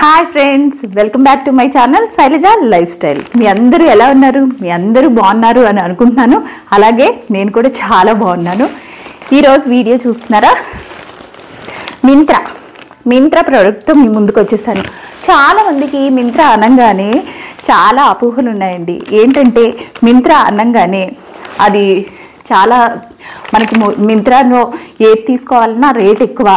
Hi friends, welcome back to my channel Shailaja lifestyle. మీ అందరూ ఎలా ఉన్నారు? మీ అందరూ బాగున్నారు అని అనుకుంటున్నాను. అలాగే నేను కూడా చాలా బాగున్నాను. ఈరోజు వీడియో చూస్తున్నారా? మింత్రా ప్రోడక్ట్తో మీ ముందుకు వచ్చేసాను. చాలామందికి మింత్రా అనగానే చాలా అపోహలు ఉన్నాయండి. ఏంటంటే మింత్రా అనగానే అది చాలా మనకి మింత్రాలో ఏది తీసుకోవాలన్నా రేట్ ఎక్కువ,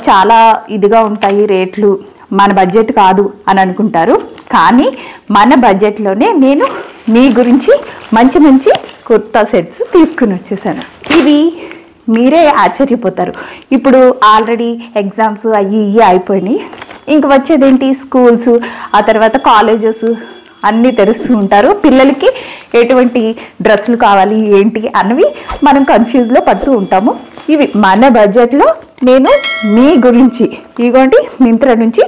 చాలా ఇదిగా ఉంటాయి రేట్లు, మన బడ్జెట్ కాదు అని అనుకుంటారు. కానీ మన బడ్జెట్లోనే నేను మీ గురించి మంచి మంచి కుర్తా సెట్స్ తీసుకుని వచ్చేసాను. ఇవి మీరే ఆశ్చర్యపోతారు. ఇప్పుడు ఆల్రెడీ ఎగ్జామ్స్ అయ్యి అయిపోయినాయి. ఇంక వచ్చేదేంటి, స్కూల్స్, ఆ తర్వాత కాలేజెస్ అన్నీ తెరుస్తూ ఉంటారు. పిల్లలకి ఎటువంటి డ్రెస్సులు కావాలి ఏంటి అన్నవి మనం కన్ఫ్యూజ్లో పడుతూ ఉంటాము. ఇవి మన బడ్జెట్లో నేను మీ గురించి ఇదిగోండి మింత్రా నుంచి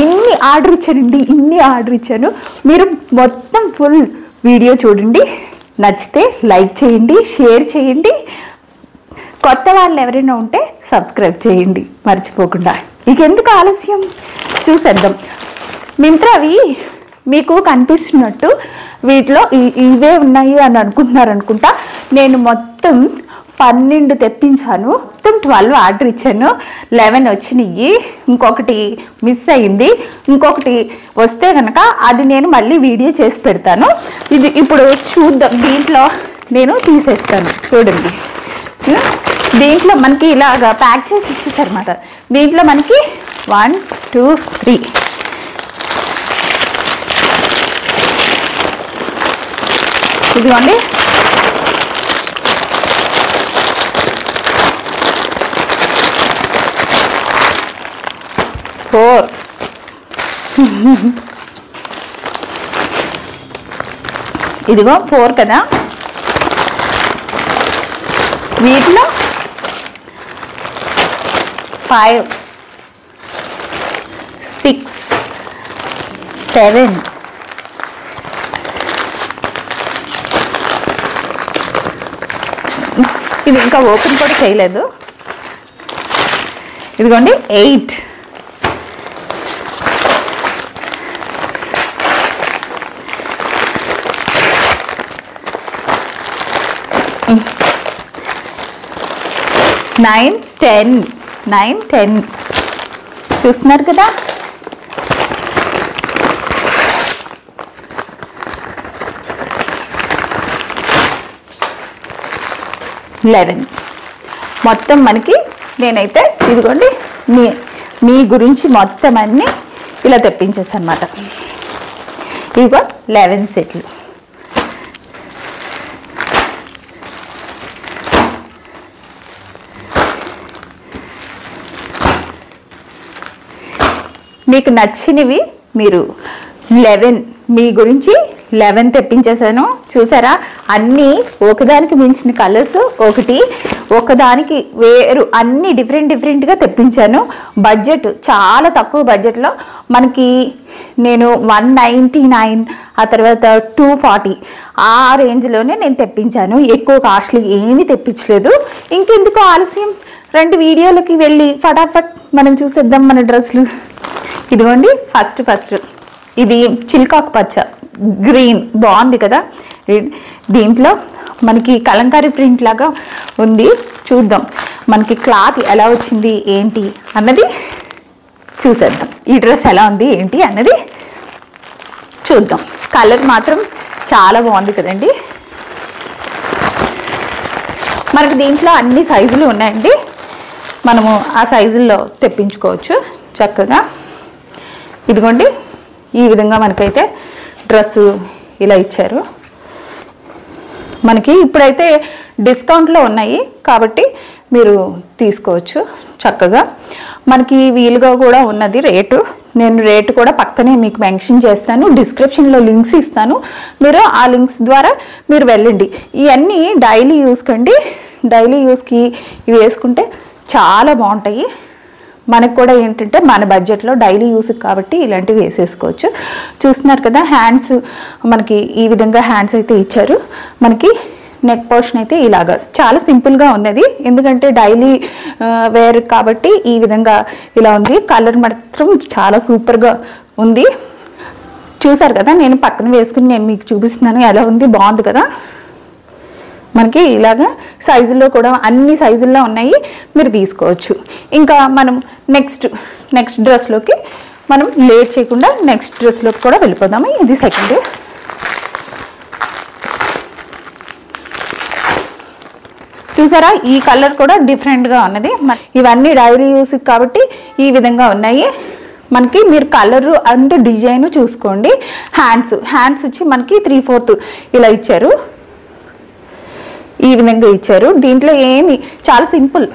ఇన్ని ఆర్డర్ ఇచ్చాను. మీరు మొత్తం ఫుల్ వీడియో చూడండి. నచ్చితే లైక్ చేయండి, షేర్ చేయండి. కొత్త వాళ్ళు ఎవరైనా ఉంటే సబ్స్క్రైబ్ చేయండి మర్చిపోకుండా. ఇక ఎందుకు ఆలస్యం, చూసేద్దాం. మింత్రావి మీకు కనిపిస్తున్నట్టు వీటిలో ఇవే ఉన్నాయి అని అనుకుంటున్నారనుకుంటా. నేను మొత్తం 12 తెప్పించాను. మొత్తం 12 ఆర్డర్ ఇచ్చాను. 11 వచ్చినాయి, ఇంకొకటి మిస్ అయింది. ఇంకొకటి వస్తే కనుక అది నేను మళ్ళీ వీడియో చేసి పెడతాను. ఇది ఇప్పుడు చూద్దాం. దీంట్లో నేను తీసేస్తాను. చూడండి, దీంట్లో మనకి ఇలాగా ప్యాక్ చేసి ఇచ్చేసారన్నమాట. దీంట్లో మనకి 1 2 3 ఇదిగోండి. ఇదిగో 4 కదా. వీటిలో 5 6 7 ఇది ఇంకా ఓపెన్ కూడా చేయలేదు. ఇదిగోండి 8 9 10 చూస్తున్నారు కదా. 11 మొత్తం మనకి నేనైతే ఇదిగోండి మీ గురించి మొత్తం అన్నీ ఇలా తెప్పించేసాను అన్నమాట. ఇదిగో 11 సెట్లు. మీకు నచ్చినవి మీరు 11 మీ గురించి 11 తెప్పించేసాను. చూసారా, అన్నీ ఒకదానికి మించిన కలర్స్, ఒకదానికి వేరు, అన్నీ డిఫరెంట్గా తెప్పించాను. బడ్జెట్ చాలా తక్కువ బడ్జెట్లో మనకి నేను 199 ఆ తర్వాత 240 ఆ రేంజ్లోనే నేను తెప్పించాను. ఎక్కువ కాస్ట్లీ ఏమీ తెప్పించలేదు. ఇంకెందుకు ఆలస్యం, 2 వీడియోలకి వెళ్ళి ఫటాఫట్ మనం చూసేద్దాం మన డ్రెస్సులు. ఇదిగోండి ఫస్ట్ ఇది చిల్కాకు పచ్చ గ్రీన్, బాగుంది కదా. దీంట్లో మనకి కలంకారీ ప్రింట్ లాగా ఉంది. చూద్దాం మనకి క్లాత్ ఎలా వచ్చింది ఏంటి అన్నది చూసేద్దాం. ఈ డ్రెస్ ఎలా ఉంది ఏంటి అన్నది చూద్దాం. కలర్ మాత్రం చాలా బాగుంది కదండి. మనకి దీంట్లో అన్ని సైజులు ఉన్నాయండి. మనము ఆ సైజుల్లో తెప్పించుకోవచ్చు చక్కగా. ఇదిగోండి ఈ విధంగా మనకైతే డ్రెస్సు ఇలా ఇచ్చారు. మనకి ఇప్పుడైతే డిస్కౌంట్లో ఉన్నాయి కాబట్టి మీరు తీసుకోవచ్చు చక్కగా. మనకి వీలుగా కూడా ఉన్నది రేటు. నేను రేటు కూడా పక్కనే మీకు మెన్షన్ చేస్తాను, డిస్క్రిప్షన్లో లింక్స్ ఇస్తాను. మీరు ఆ లింక్స్ ద్వారా మీరు వెళ్ళండి. ఇవన్నీ డైలీ యూస్కండి. డైలీ యూస్కి ఇవి వేసుకుంటే చాలా బాగుంటాయి. మనకు కూడా ఏంటంటే మన బడ్జెట్లో డైలీ యూస్ కాబట్టి ఇలాంటివి వేసేసుకోవచ్చు. చూస్తున్నారు కదా, హ్యాండ్స్ మనకి ఈ విధంగా హ్యాండ్స్ అయితే ఇచ్చారు. మనకి నెక్ పోర్షన్ అయితే ఇలాగా చాలా సింపుల్గా ఉన్నది, ఎందుకంటే డైలీ వేర్ కాబట్టి ఈ విధంగా ఇలా ఉంది. కలర్ మాత్రం చాలా సూపర్గా ఉంది. చూసారు కదా, నేను పక్కన వేసుకుని నేను మీకు చూపిస్తున్నాను ఎలా ఉంది, బాగుంది కదా. మనకి ఇలాగా సైజుల్లో కూడా అన్ని సైజుల్లో ఉన్నాయి, మీరు తీసుకోవచ్చు. ఇంకా మనం నెక్స్ట్ డ్రెస్లోకి మనం లేట్ చేయకుండా నెక్స్ట్ డ్రెస్లోకి కూడా వెళ్ళిపోదాము. ఇది సెకండ్. చూసారా, ఈ కలర్ కూడా డిఫరెంట్గా ఉన్నది. ఇవన్నీ డైలీ యూస్ కాబట్టి ఈ విధంగా ఉన్నాయి. మనకి మీరు కలరు అండ్ డిజైన్ చూసుకోండి. హ్యాండ్స్ వచ్చి మనకి 3/4 ఇలా ఇచ్చారు, ఈ విధంగా ఇచ్చారు. దీంట్లో ఏమి చాలా సింపుల్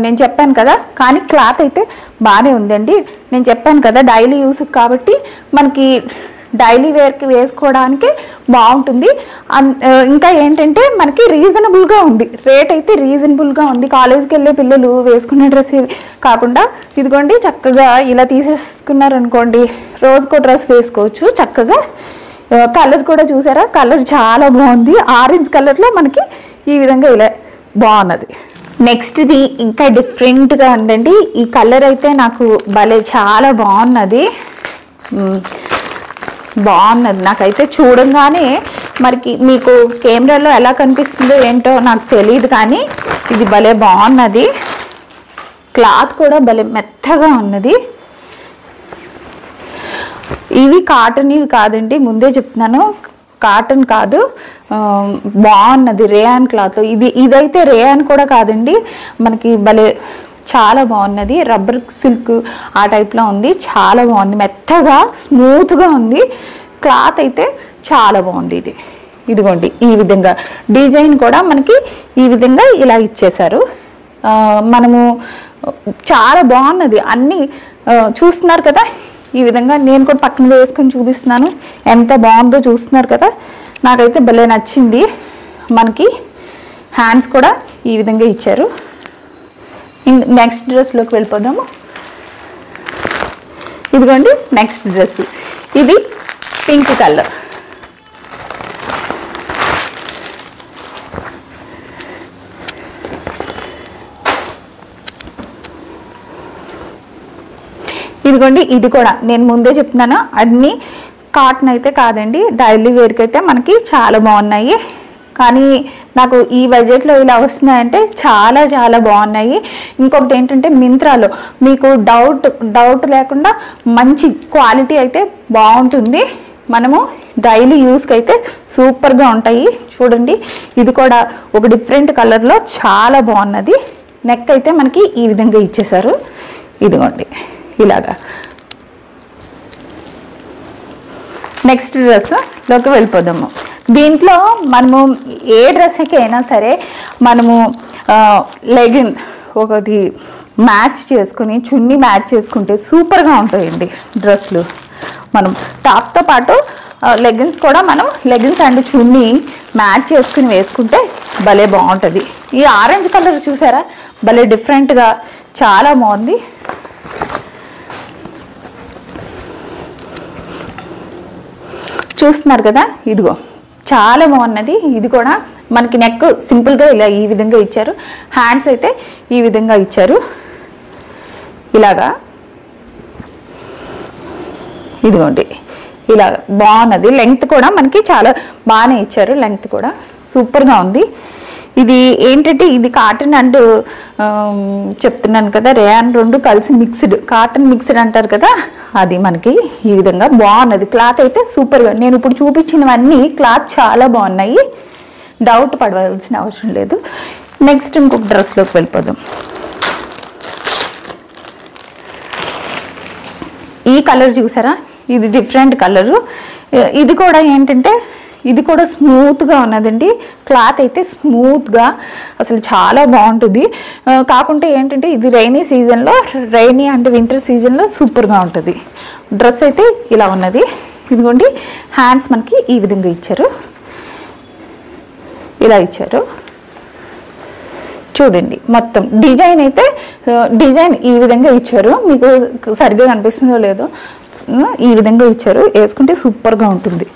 నేను చెప్పాను కదా, కానీ క్లాత్ అయితే బాగానే ఉందండి. నేను చెప్పాను కదా డైలీ యూస్ కాబట్టి మనకి డైలీ వేర్కి వేసుకోవడానికి బాగుంటుంది. ఇంకా ఏంటంటే మనకి రీజనబుల్గా ఉంది, రేట్ అయితే రీజనబుల్గా ఉంది. కాలేజ్కి వెళ్ళే పిల్లలు వేసుకునే డ్రెస్ కాకుండా ఇదిగోండి చక్కగా ఇలా తీసేసుకున్నారనుకోండి, రోజుకో డ్రెస్ వేసుకోవచ్చు చక్కగా. కలర్ కూడా చూసారా, కలర్ చాలా బాగుంది. ఆరెంజ్ కలర్లో మనకి ఈ విధంగా ఇలా బాగున్నది. నెక్స్ట్ది ఇంకా డిఫరెంట్గా ఉందండి. ఈ కలర్ అయితే నాకు భలే చాలా బాగున్నది. నాకైతే చూడంగానే మనకి మీకు కెమెరాలో ఎలా కనిపిస్తుందో ఏంటో నాకు తెలియదు, కానీ ఇది భలే బాగున్నది. క్లాత్ కూడా భలే మెత్తగా ఉన్నది. ఇవి కాటన్ ఇవి కాదండి, ముందే చెప్తున్నాను, కాటన్ కాదు, బాగున్నది రేయాన్ క్లాత్. ఇదైతే రేయాన్ కూడా కాదండి, మనకి భలే చాలా బాగున్నది. రబ్బర్ సిల్క్ ఆ టైప్లో ఉంది, చాలా బాగుంది, మెత్తగా స్మూత్గా ఉంది. క్లాత్ అయితే చాలా బాగుంది. ఇదిగోండి ఈ విధంగా డిజైన్ కూడా మనకి ఈ విధంగా ఇలా ఇచ్చేశారు. మనము చాలా బాగున్నది. అన్నీ చూస్తున్నారు కదా, ఈ విధంగా నేను కూడా పక్కన వేసుకొని చూపిస్తున్నాను, ఎంత బాగుందో చూస్తున్నారు కదా. నాకైతే భలే నచ్చింది. మనకి హ్యాండ్స్ కూడా ఈ విధంగా ఇచ్చారు. నెక్స్ట్ డ్రెస్లోకి వెళ్ళిపోదాము. ఇదిగోండి నెక్స్ట్ డ్రెస్, ఇది పింక్ కలర్. ఇదిగోండి ఇది కూడా నేను ముందే చెప్తున్నాను, అన్నీ కాటన్ అయితే కాదండి, డైలీ వేర్కి అయితే మనకి చాలా బాగున్నాయి. కానీ నాకు ఈ బడ్జెట్లో ఇలా వస్తున్నాయంటే చాలా చాలా బాగున్నాయి. ఇంకొకటి ఏంటంటే మింత్రాలో మీకు డౌట్ లేకుండా మంచి క్వాలిటీ అయితే బాగుంటుంది. మనము డైలీ యూస్కి అయితే సూపర్గా ఉంటాయి. చూడండి ఇది కూడా ఒక డిఫరెంట్ కలర్లో చాలా బాగున్నది. నెక్ అయితే మనకి ఈ విధంగా ఇచ్చేసారు. ఇదిగోండి ఇలాగా. నెక్స్ట్ డ్రెస్లోకి వెళ్ళిపోదాము. దీంట్లో మనము ఏ డ్రెస్కి అయినా సరే మనము లెగిన్ ఒకటి మ్యాచ్ చేసుకుని చున్నీ మ్యాచ్ చేసుకుంటే సూపర్గా ఉంటాయండి డ్రెస్లు. మనం టాప్తో పాటు లెగిన్స్ కూడా మనం లెగిన్స్ అండ్ చున్నీ మ్యాచ్ చేసుకుని వేసుకుంటే భలే బాగుంటుంది. ఈ ఆరెంజ్ కలర్ చూసారా, భలే డిఫరెంట్గా చాలా బాగుంది. చూస్తున్నారు కదా, ఇదిగో చాలా బాగున్నది. ఇది కూడా మనకి నెక్ సింపుల్గా ఇలా ఈ విధంగా ఇచ్చారు. హ్యాండ్స్ అయితే ఈ విధంగా ఇచ్చారు ఇలాగా. ఇదిగోండి ఇలా బాగున్నది. లెంగ్త్ కూడా మనకి చాలా బాగానే ఇచ్చారు, లెంగ్త్ కూడా సూపర్గా ఉంది. ఇది ఏంటంటే ఇది కాటన్ అండ్ చెప్తున్నాను కదా రేయాన్ రెండు కలిసి మిక్స్డ్, కాటన్ మిక్స్డ్ అంటారు కదా, అది మనకి ఈ విధంగా బాగున్నది. క్లాత్ అయితే సూపర్గా, నేను ఇప్పుడు చూపించినవన్నీ క్లాత్ చాలా బాగున్నాయి, డౌట్ పడవలసిన అవసరం లేదు. నెక్స్ట్ ఇంకొక డ్రెస్లోకి వెళ్ళిపోదాం. ఈ కలర్ చూసారా, ఇది డిఫరెంట్ కలరు. ఇది కూడా ఏంటంటే ఇది కూడా స్మూత్గా ఉన్నదండి. క్లాత్ అయితే స్మూత్గా అసలు చాలా బాగుంటుంది. కాకుంటే ఏంటంటే ఇది రైనీ అండ్ వింటర్ సీజన్లో సూపర్గా ఉంటుంది. డ్రెస్ అయితే ఇలా ఉన్నది. ఇదిగోండి హ్యాండ్స్ మనకి ఈ విధంగా ఇచ్చారు, ఇలా ఇచ్చారు. చూడండి మొత్తం డిజైన్ అయితే డిజైన్ ఈ విధంగా ఇచ్చారు. మీకు సరిగ్గా కనిపిస్తుందో లేదో, ఈ విధంగా ఇచ్చారు. వేసుకుంటే సూపర్గా ఉంటుంది.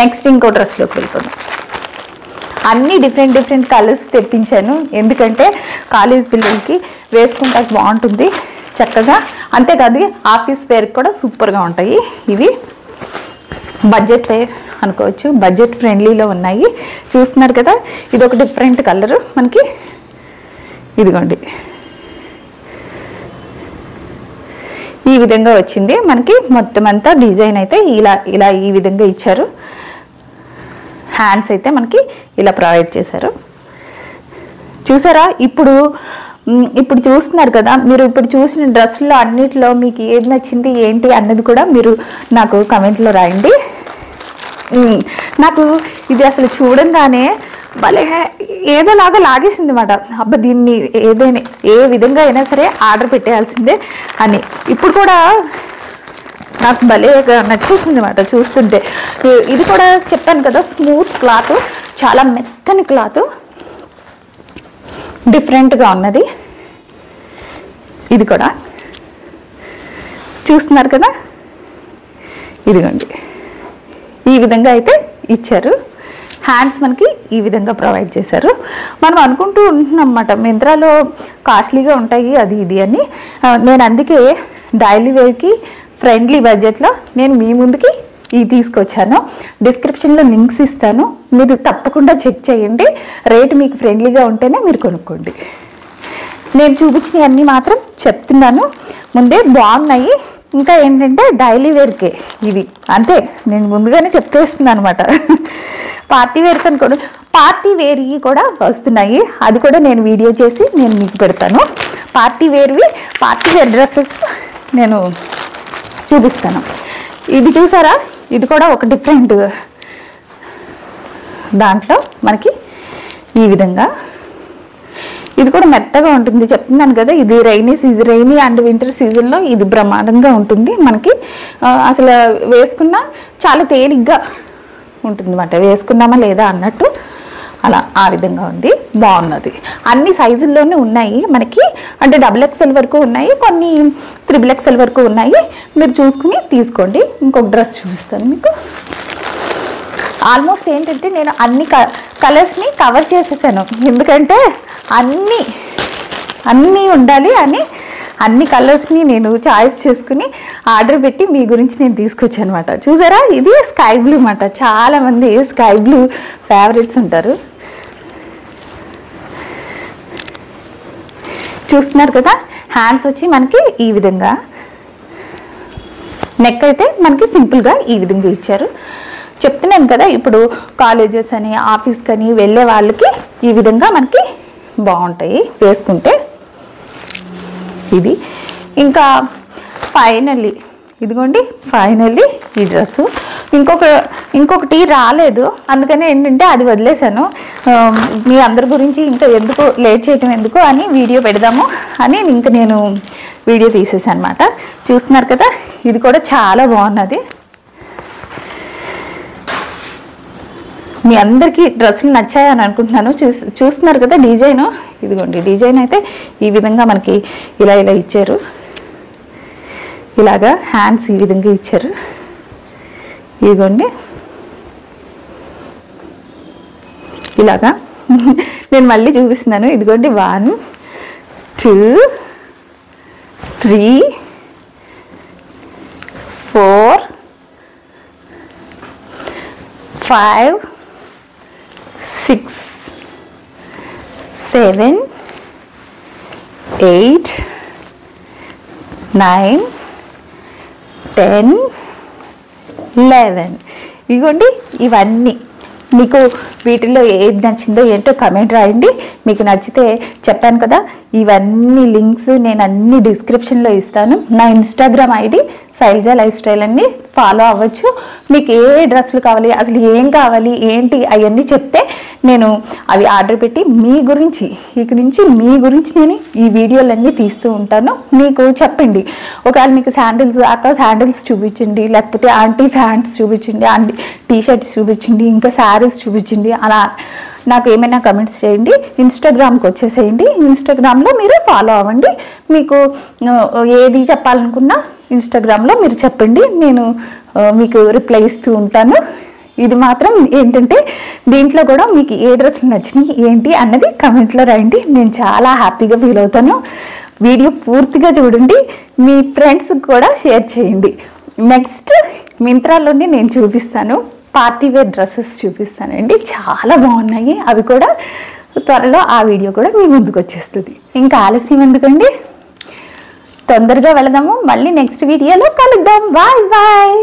నెక్స్ట్ ఇంకో డ్రెస్లోకి వెళ్ళిపోదాం. అన్నీ డిఫరెంట్ కలర్స్ తెప్పించాను, ఎందుకంటే కాలేజ్ పిల్లలకి వేసుకుంటే బాగుంటుంది చక్కగా. అంతేకాదు ఆఫీస్ వేర్ కూడా సూపర్గా ఉంటాయి. ఇవి బడ్జెట్ వేర్ అనుకోవచ్చు, బడ్జెట్ ఫ్రెండ్లీలో ఉన్నాయి. చూస్తున్నారు కదా, ఇది ఒక డిఫరెంట్ కలరు మనకి. ఇదిగోండి ఈ విధంగా వచ్చింది మనకి. మొత్తం అంతా డిజైన్ అయితే ఇలా ఈ విధంగా ఇచ్చారు. హ్యాండ్స్ అయితే మనకి ఇలా ప్రొవైడ్ చేశారు. చూసారా, ఇప్పుడు చూస్తున్నారు కదా, మీరు ఇప్పుడు చూసిన డ్రెస్సులో అన్నిటిలో మీకు ఏది నచ్చింది ఏంటి అన్నది కూడా మీరు నాకు కమెంట్లో రాయండి. నాకు ఇది అసలు చూడంగానే భలే ఏదోలాగా లాగేసింది అన్నమాట. అబ్బా దీన్ని ఏదైనా ఏ విధంగా అయినా సరే ఆర్డర్ పెట్టేయాల్సిందే అని ఇప్పుడు కూడా నాకు భలే నచ్చేసింది అన్నమాట చూస్తుంటే. ఇది కూడా చెప్పాను కదా, స్మూత్ క్లాత్, చాలా మెత్తని క్లాత్, డిఫరెంట్గా ఉన్నది. ఇది కూడా చూస్తున్నారు కదా, ఇదిగోండి ఈ విధంగా అయితే ఇచ్చారు. హ్యాండ్స్ మనకి ఈ విధంగా ప్రొవైడ్ చేశారు. మనం అనుకుంటూ ఉంటున్నాం అన్నమాట మింత్రాలో కాస్ట్లీగా ఉంటాయి అది ఇది అని. నేను అందుకే డైలీ వేర్కి ఫ్రెండ్లీ బడ్జెట్లో నేను మీ ముందుకి ఇవి తీసుకొచ్చాను. డిస్క్రిప్షన్లో లింక్స్ ఇస్తాను, మీరు తప్పకుండా చెక్ చేయండి. రేటు మీకు ఫ్రెండ్లీగా ఉంటేనే మీరు కొనుక్కోండి. నేను చూపించినవి అన్నీ మాత్రం చెప్తున్నాను ముందే, బాగున్నాయి. ఇంకా ఏంటంటే డైలీ వేర్కే ఇవి, అంతే. నేను ముందుగానే చెప్పేస్తున్నాను అనమాట. పార్టీ వేర్ కనుకోండి, పార్టీ వేర్వి కూడా వస్తున్నాయి, అది కూడా నేను వీడియో చేసి నేను మీకు పెడతాను. పార్టీ వేర్ డ్రెస్సెస్ నేను చూపిస్తాను. ఇది చూసారా, ఇది కూడా ఒక డిఫరెంట్ దాంట్లో మనకి ఈ విధంగా. ఇది కూడా మెత్తగా ఉంటుంది, చెప్తున్నాను కదా. ఇది రైనీ అండ్ వింటర్ సీజన్లో ఇది బ్రహ్మాండంగా ఉంటుంది మనకి. అసలు వేసుకున్నా చాలా తేలిగ్గా ఉంటుంది అన్నమాట, వేసుకున్నామా లేదా అన్నట్టు అలా ఆ విధంగా ఉంది, బాగున్నది. అన్ని సైజుల్లోనే ఉన్నాయి మనకి, అంటే XXL వరకు ఉన్నాయి, కొన్ని XXL వరకు ఉన్నాయి. మీరు చూసుకుని తీసుకోండి. ఇంకొక డ్రెస్ చూపిస్తాను మీకు. ఆల్మోస్ట్ ఏంటంటే నేను అన్ని కలర్స్ని కవర్ చేసేసాను, ఎందుకంటే అన్నీ ఉండాలి అని అన్ని కలర్స్ని నేను చాయిస్ చేసుకుని ఆర్డర్ పెట్టి మీ గురించి నేను తీసుకొచ్చాను అనమాట. చూసారా, ఇది స్కై బ్లూ అన్నమాట. చాలామంది స్కై బ్లూ ఫేవరెట్స్ ఉంటారు. చూస్తున్నారు కదా, హ్యాండ్స్ వచ్చి మనకి ఈ విధంగా, నెక్ అయితే మనకి సింపుల్గా ఈ విధంగా ఇచ్చారు. చెప్తున్నాను కదా, ఇప్పుడు కాలేజెస్ అని ఆఫీస్కి అని వెళ్ళే వాళ్ళకి ఈ విధంగా మనకి బాగుంటాయి వేసుకుంటే. ఇది ఇంకా ఫైనల్లీ ఇదిగోండి, ఫైనల్లీ ఈ డ్రెస్సు. ఇంకొకటి రాలేదు, అందుకని ఏంటంటే అది వదిలేశాను. మీ అందరి గురించి ఇంకా ఎందుకు లేట్ చేయటం ఎందుకు అని వీడియో పెడదాము అని ఇంకా నేను వీడియో తీసేసాను అనమాట. చూస్తున్నారు కదా, ఇది కూడా చాలా బాగున్నది. మీ అందరికీ డ్రెస్సులు నచ్చాయని అనుకుంటున్నాను. చూస్తున్నారు కదా డిజైన్, ఇదిగోండి డిజైన్ అయితే ఈ విధంగా మనకి ఇలా ఇచ్చారు. ఇలాగా హ్యాండ్స్ ఈ విధంగా ఇచ్చారు. ఇదిగోండి ఇలాగా. నేను మళ్ళీ చూపిస్తున్నాను. ఇదిగోండి 1 2 3 4 5 6 7 8 9 10 11. ఇదిగోండి ఇవన్నీ. మీకు వీటిల్లో ఏది నచ్చిందో ఏంటో కమెంట్ రాయండి. మీకు నచ్చితే చెప్పాను కదా, ఇవన్నీ లింక్స్ నేను అన్ని డిస్క్రిప్షన్లో ఇస్తాను. నా Instagram ID Shailaja life style అన్ని ఫాలో అవ్వచ్చు. మీకు ఏ డ్రెస్సులు కావాలి, అసలు ఏం కావాలి ఏంటి అవన్నీ చెప్తే నేను అవి ఆర్డర్ పెట్టి మీ గురించి ఇక నుంచి మీ గురించి నేను ఈ వీడియోలన్నీ తీస్తూ ఉంటాను. మీకు చెప్పండి, ఒకవేళ మీకు శాండిల్స్ చూపించండి, లేకపోతే ఆంటీ ప్యాంట్స్ చూపించండి, ఆంటీ టీషర్ట్స్ చూపించండి, ఇంకా శారీస్ చూపించండి, అలా నాకు ఏమైనా కమెంట్స్ చేయండి. ఇన్స్టాగ్రామ్కి వచ్చేసేయండి. ఇన్స్టాగ్రామ్లో మీరు ఫాలో అవ్వండి. మీకు ఏది చెప్పాలనుకున్నా ఇన్స్టాగ్రామ్లో మీరు చెప్పండి, నేను మీకు రిప్లై ఇస్తూ ఉంటాను. ఇది మాత్రం ఏంటంటే దీంట్లో కూడా మీకు ఏ డ్రెస్సులు నచ్చినాయి ఏంటి అన్నది కమెంట్లో రాయండి. నేను చాలా హ్యాపీగా ఫీల్ అవుతాను. వీడియో పూర్తిగా చూడండి, మీ ఫ్రెండ్స్కి కూడా షేర్ చేయండి. నెక్స్ట్ మింత్రాలోనే నేను చూపిస్తాను, పార్టీ వేర్ డ్రెస్సెస్ చూపిస్తానండి. చాలా బాగున్నాయి. అవి కూడా త్వరలో ఆ వీడియో కూడా మీ ముందుకు వచ్చేస్తుంది. ఇంకా ఆలస్యం ఎందుకండి, తొందరగా వెళదాము. మళ్ళీ నెక్స్ట్ వీడియోలో కలుద్దాం. Bye bye.